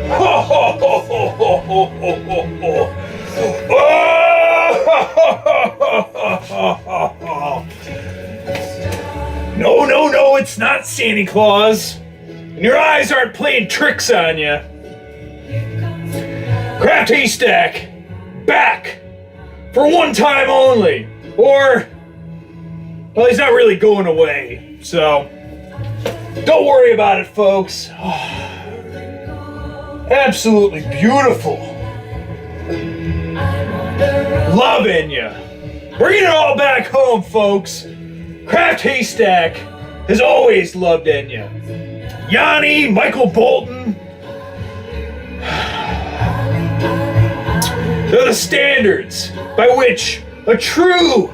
Ho, ho, ho, ho, ho, ho, ho, ho. Oh! No, no, no, it's not Santa Claus. And your eyes aren't playing tricks on you. Craft Haystack, back for one time only. Or, well, he's not really going away, so don't worry about it, folks. Absolutely beautiful. Loving ya. Bringing it all back home, folks. Craft Haystack has always loved Enya. Yanni, Michael Bolton. They're the standards by which a true,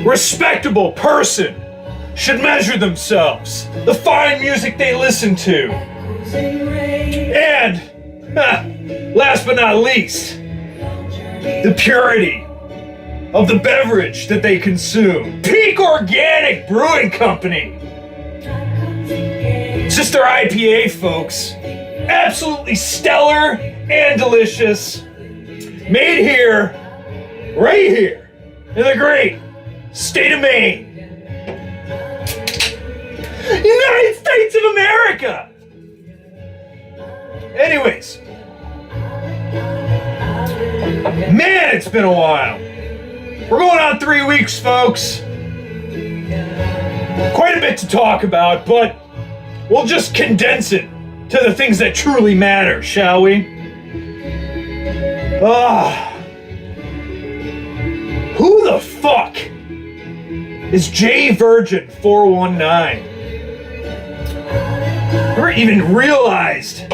respectable person should measure themselves. The fine music they listen to. And, last but not least, the purity of the beverage that they consume. Peak Organic Brewing Company. It's just their IPA, folks. Absolutely stellar and delicious. Made here, right here, in the great state of Maine. United States of America! Anyways. Man, it's been a while. We're going on 3 weeks, folks. Quite a bit to talk about, but we'll just condense it to the things that truly matter, shall we? Who the fuck is J Virgin 419? Never even realized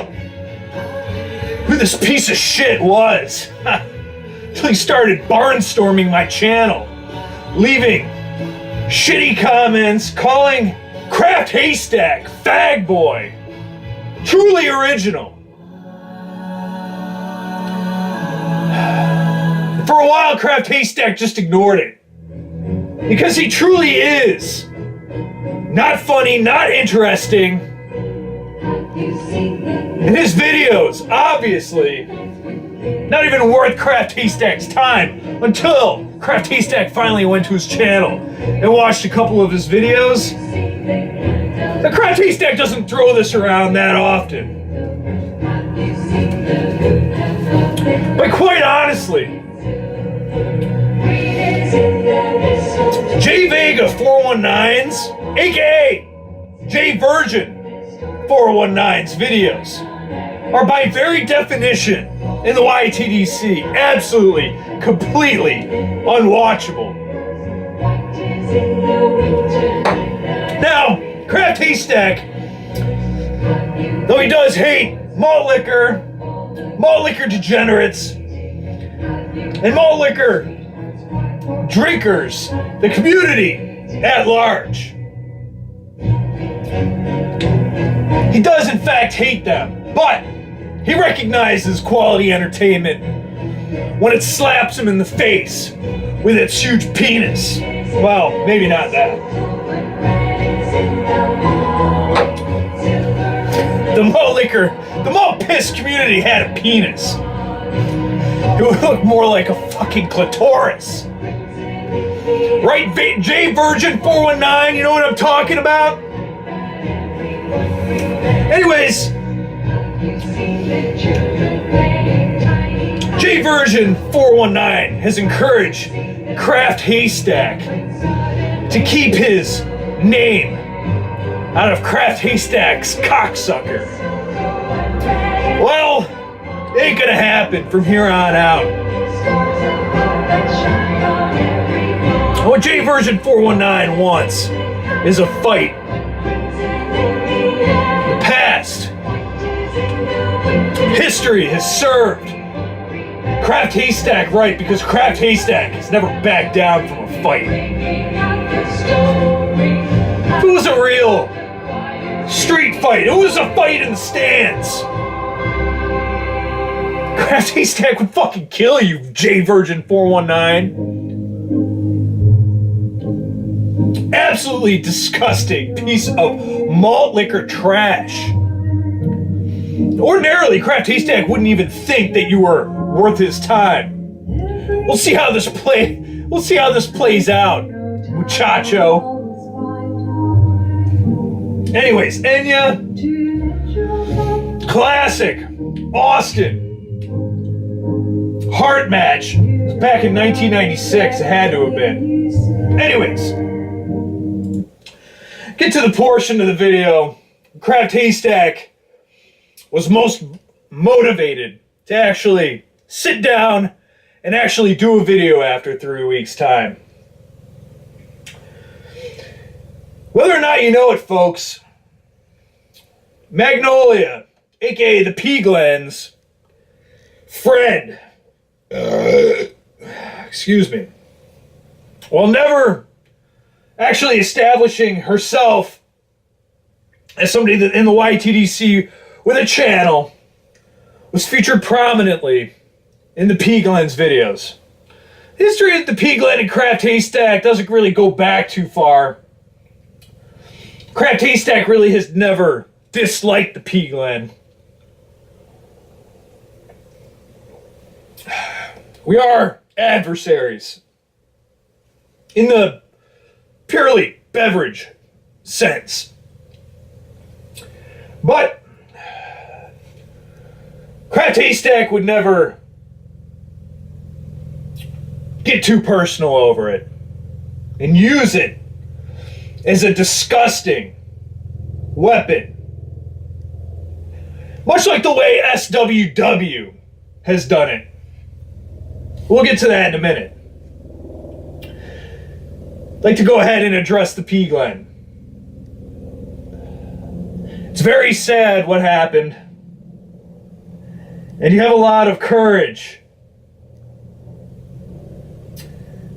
who this piece of shit was. Until he started barnstorming my channel, leaving shitty comments, calling Craft Haystack fag boy. Truly original. For a while, Craft Haystack just ignored it. Because he truly is not funny, not interesting. And his videos, obviously, not even worth Craft Haystack's time until Craft Haystack finally went to his channel and watched a couple of his videos. The Craft Haystack doesn't throw this around that often. But quite honestly, J Vega 419's, aka J Virgin 419's videos are by very definition in the YTDC absolutely, completely unwatchable. Now, Craft Haystack, though he does hate malt liquor degenerates, and malt liquor drinkers, the community at large, he does in fact hate them, but he recognizes quality entertainment when it slaps him in the face with its huge penis. Well, maybe not that. The malt piss community had a penis. It would look more like a fucking clitoris. Right, J Virgin 419, you know what I'm talking about? Anyways, J Virgin 419 has encouraged Craft Haystack to keep his name out of Craft Haystack's cocksucker. Well, it ain't gonna happen from here on out. What J Virgin 419 wants is a fight. The past, history has served Craft Haystack right, because Craft Haystack has never backed down from a fight. If it was a real street fight, it was a fight in the stands, Craft Haystack would fucking kill you, J Virgin 419. absolutely disgusting piece of malt liquor trash. Ordinarily, Craft Haystack wouldn't even think that you were worth his time. We'll see how this plays out, muchacho. Anyways, Enya, classic Austin Heart match back in 1996. It had to have been. Anyways, get to the portion of the video. Craft Haystack was most motivated to actually sit down and actually do a video after 3 weeks' time. Whether or not you know it, folks, Magnolia, aka the P-Glenn's friend, excuse me, while never actually establishing herself as somebody that in the YTDC with a channel, was featured prominently in the P-Glenn's videos. The history of the P-Glenn and Craft Haystack doesn't really go back too far. Craft Haystack really has never disliked the P-Glenn. We are adversaries in the purely beverage sense. But Craft Haystack would never get too personal over it and use it as a disgusting weapon. Much like the way SWW has done it. We'll get to that in a minute. I'd like to go ahead and address the P-Glenn. It's very sad what happened. And you have a lot of courage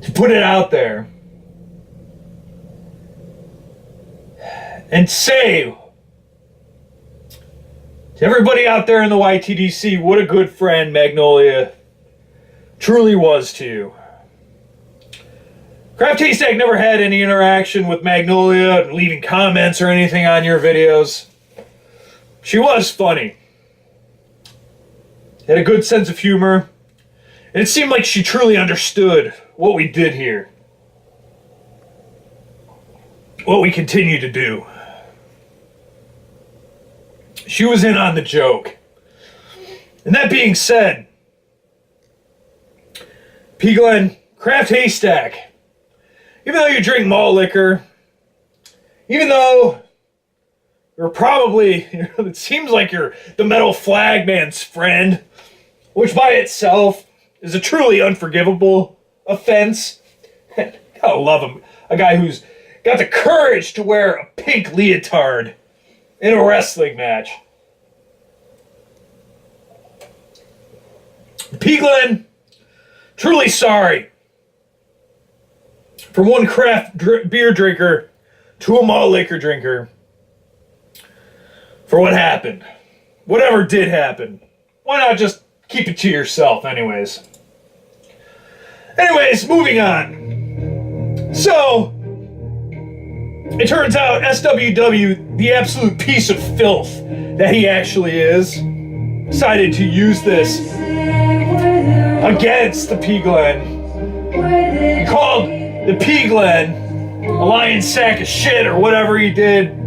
to put it out there and say to everybody out there in the YTDC what a good friend Magnolia truly was to you. Craft Haystack never had any interaction with Magnolia, leaving comments or anything on your videos. She was funny. Had a good sense of humor. And it seemed like she truly understood what we did here. What we continue to do. She was in on the joke. And that being said, P-Glenn, Craft Haystack, even though you drink malt liquor, even though you're probably, it seems like you're the Metal Flag Man's friend, which by itself is a truly unforgivable offense. Gotta love him. A guy who's got the courage to wear a pink leotard in a wrestling match. P-Glenn, truly sorry from one craft beer drinker to a malt liquor drinker for what happened. Whatever did happen. Why not just keep it to yourself anyways? Anyways, moving on. So, it turns out SWW, the absolute piece of filth that he actually is, decided to use this against the P-Glenn. He called the P-Glenn a lying sack of shit or whatever he did.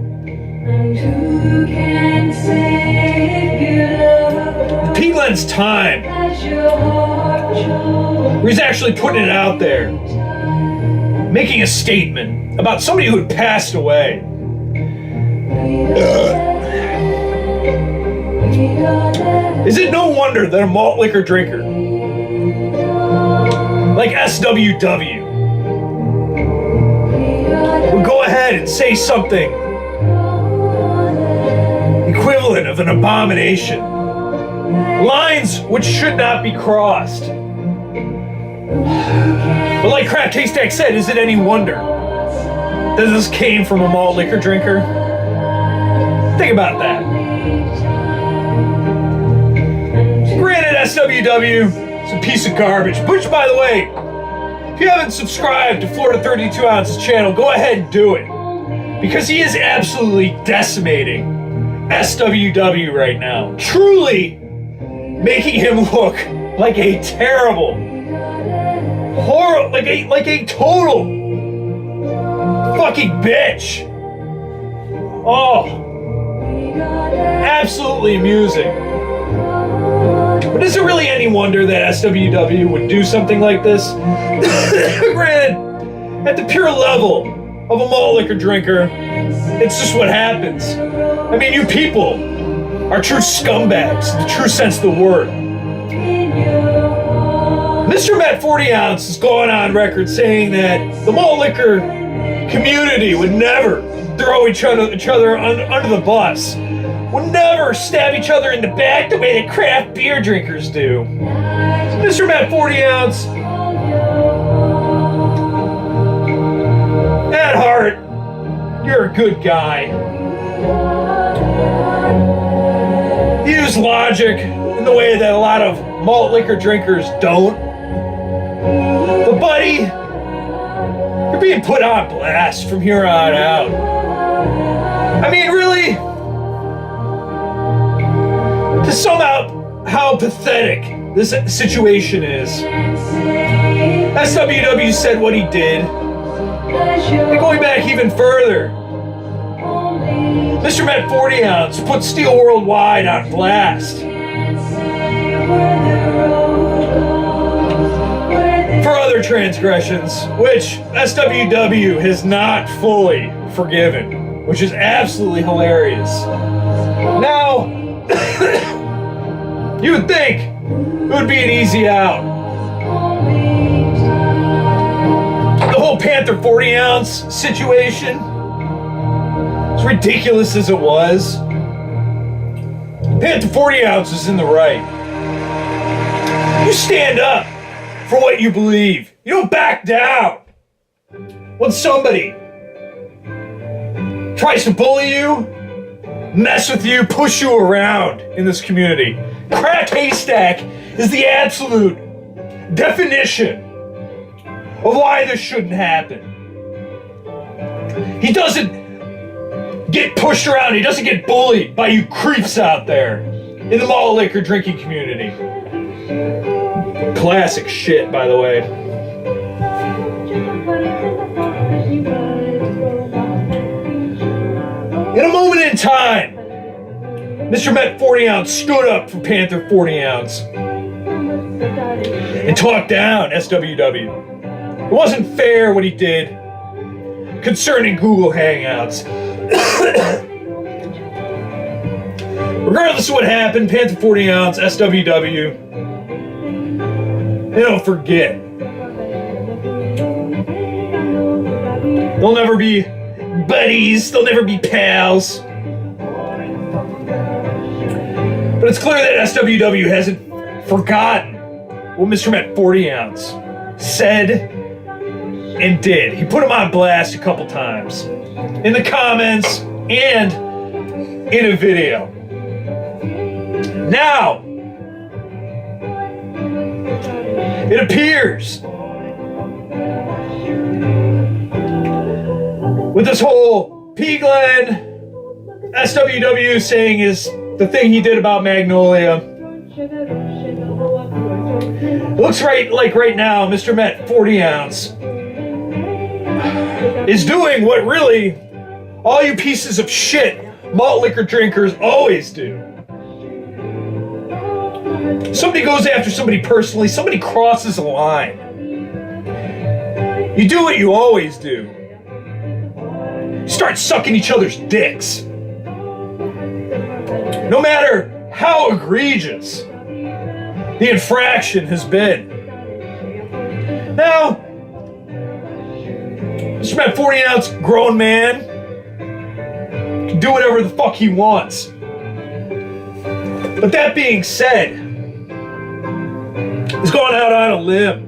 The P-Glenn's time, where he's actually putting it out there, making a statement about somebody who had passed away. Is it no wonder that a malt liquor drinker like SWW would go ahead and say something equivalent of an abomination? Lines which should not be crossed. But like Craft Haystack said, is it any wonder that this came from a malt liquor drinker? Think about that. Granted, SWW is a piece of garbage, which, by the way, If you haven't subscribed to Florida 32 Ounce's channel, go ahead and do it. Because he is absolutely decimating SWW right now. Truly making him look like a terrible, like a total fucking bitch. Oh, absolutely amusing. But is it really any wonder that SWW would do something like this? Granted, at the pure level of a malt liquor drinker, it's just what happens. I mean, you people are true scumbags, in the true sense of the word. Mr. Met 40 Ounce is going on record saying that the malt liquor community would never throw each other under the bus, would never stab each other in the back the way that craft beer drinkers do. Mr. Met 40 Ounce, at heart, you're a good guy. You use logic in the way that a lot of malt liquor drinkers don't. But buddy, you're being put on blast from here on out. I mean, really? To sum up how pathetic this situation is, SWW said what he did. And going back even further, Mr. Met 40 Ounce put Steel Worldwide on blast for other transgressions, which SWW has not fully forgiven, which is absolutely hilarious. Now, you would think it would be an easy out. The whole Panther 40 Ounce situation, as ridiculous as it was, Panther 40 Ounce is in the right. You stand up for what you believe. You don't back down when somebody tries to bully you, mess with you, push you around in this community. Craft Haystack is the absolute definition of why this shouldn't happen. He doesn't get pushed around. He doesn't get bullied by you creeps out there in the malt liquor drinking community. Classic shit, by the way. In a moment in time, Mr. Met 40 Ounce stood up for Panther 40 Ounce and talked down SWW. It wasn't fair what he did concerning Google Hangouts. Regardless of what happened, Panther 40 Ounce, SWW, they don't forget. They'll never be buddies, they'll never be pals. But it's clear that SWW hasn't forgotten what Mr. Met 40 Ounce said and did. He put him on blast a couple times in the comments and in a video. Now, it appears with this whole thepglenn, SWW saying is the thing he did about Magnolia. It looks like right now, Mr. Met 40 Ounce is doing what really all you pieces of shit malt liquor drinkers always do. Somebody goes after somebody personally, somebody crosses a line. You do what you always do. You start sucking each other's dicks. No matter how egregious the infraction has been. Now, Mr. Met 40 Ounce grown man can do whatever the fuck he wants. But that being said, he's going out on a limb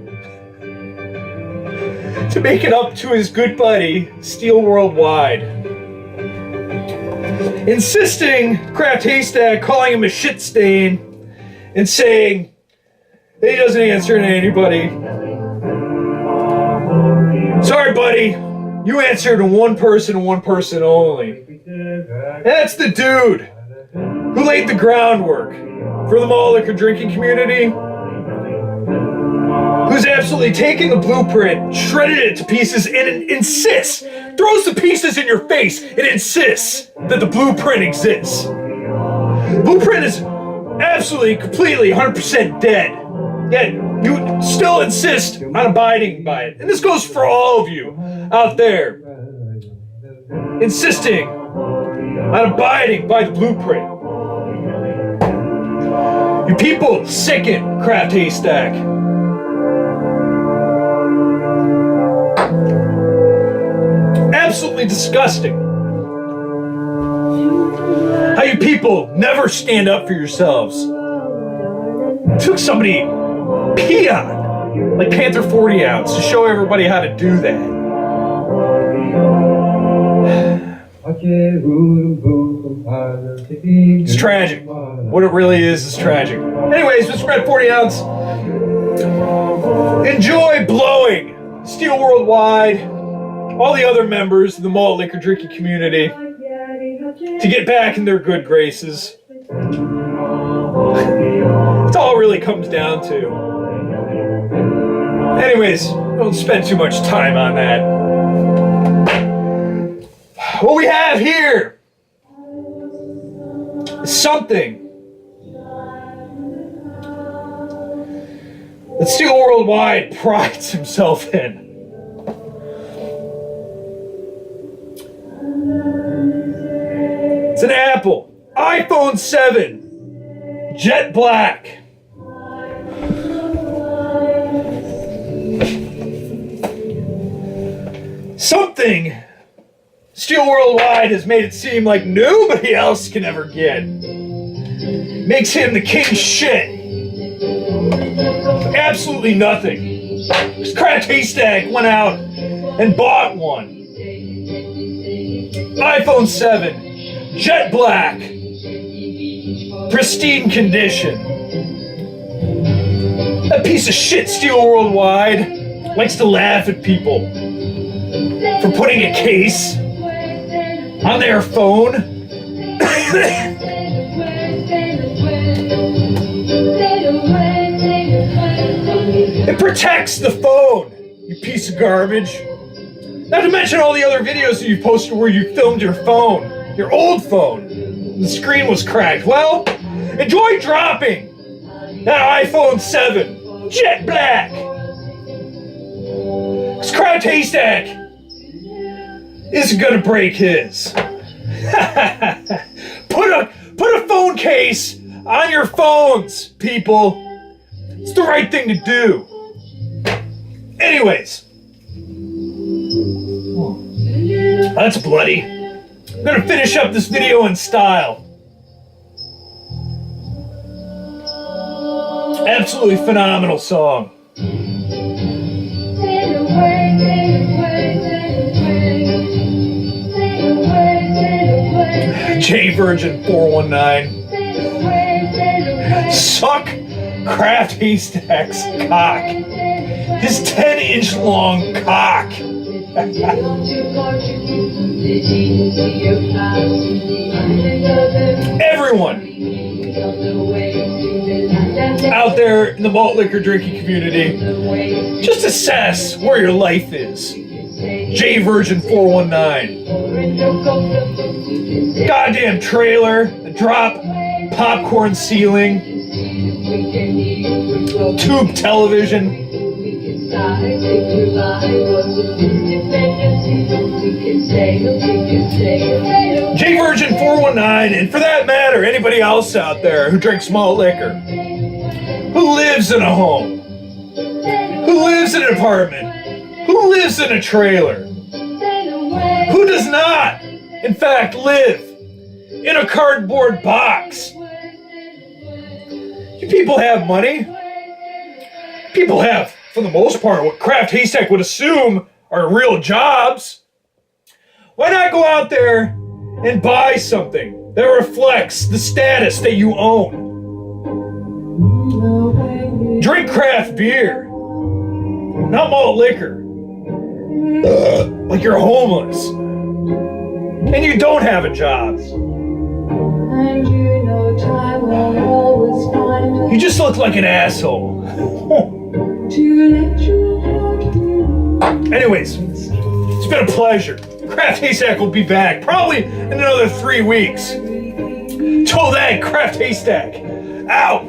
to make it up to his good buddy, Steel Worldwide. Insisting Craft Haystack calling him a shit stain and saying that he doesn't answer to anybody. Sorry, buddy. You answer to one person and one person only. That's the dude who laid the groundwork for the malt liquor drinking community, who's absolutely taken the blueprint, shredded it to pieces, and insists, throws the pieces in your face, and insists that the blueprint exists. The blueprint is absolutely, completely, 100% dead. Yet you still insist on abiding by it. And this goes for all of you out there, insisting on abiding by the blueprint. You people sicken Craft Haystack. Absolutely disgusting. How you people never stand up for yourselves. It took somebody pee on, like Panther 40 ounce, to show everybody how to do that. It's tragic. What it really is tragic. Anyways, Mr. Red 40 ounce, enjoy blowing Steel Worldwide, all the other members of the malt liquor drinking community, to get back in their good graces. That's all it really comes down to. Anyways, don't spend too much time on that. What we have here is something that Steel Worldwide prides himself in. It's an Apple iPhone 7 Jet Black. Something Steel Worldwide has made it seem like nobody else can ever get. Makes him the king shit. Absolutely nothing. This Craft Haystack went out and bought one. iPhone 7 Jet Black, pristine condition. That piece of shit Steel Worldwide likes to laugh at people for putting a case on their phone. It protects the phone, you piece of garbage. Not to mention all the other videos that you posted where you filmed your phone. Your old phone. The screen was cracked. Well, enjoy dropping that iPhone 7 Jet Black. This Craft Haystack isn't gonna break his. Put a phone case on your phones, people. It's the right thing to do. Anyways. That's bloody. I'm gonna finish up this video in style. Absolutely phenomenal song. J Virgin 419. Suck Craft Haystack's cock. His 10-inch long cock. Everyone out there in the malt liquor drinking community, just assess where your life is. J Virgin 419. Goddamn trailer, the drop popcorn ceiling, tube television. J Virgin 419, and for that matter, anybody else out there who drinks malt liquor, who lives in a home, who lives in an apartment, who lives in a trailer, who does not, in fact, live in a cardboard box. You people have money. People have, for the most part, what Craft Haystack would assume are real jobs. Why not go out there and buy something that reflects the status that you own? Drink craft beer, not malt liquor. Like you're homeless. And you don't have a job. And you know time will always find You just look like an asshole. to let your heart be. Anyways, it's been a pleasure. Craft Haystack will be back probably in another 3 weeks. Till then, Craft Haystack out.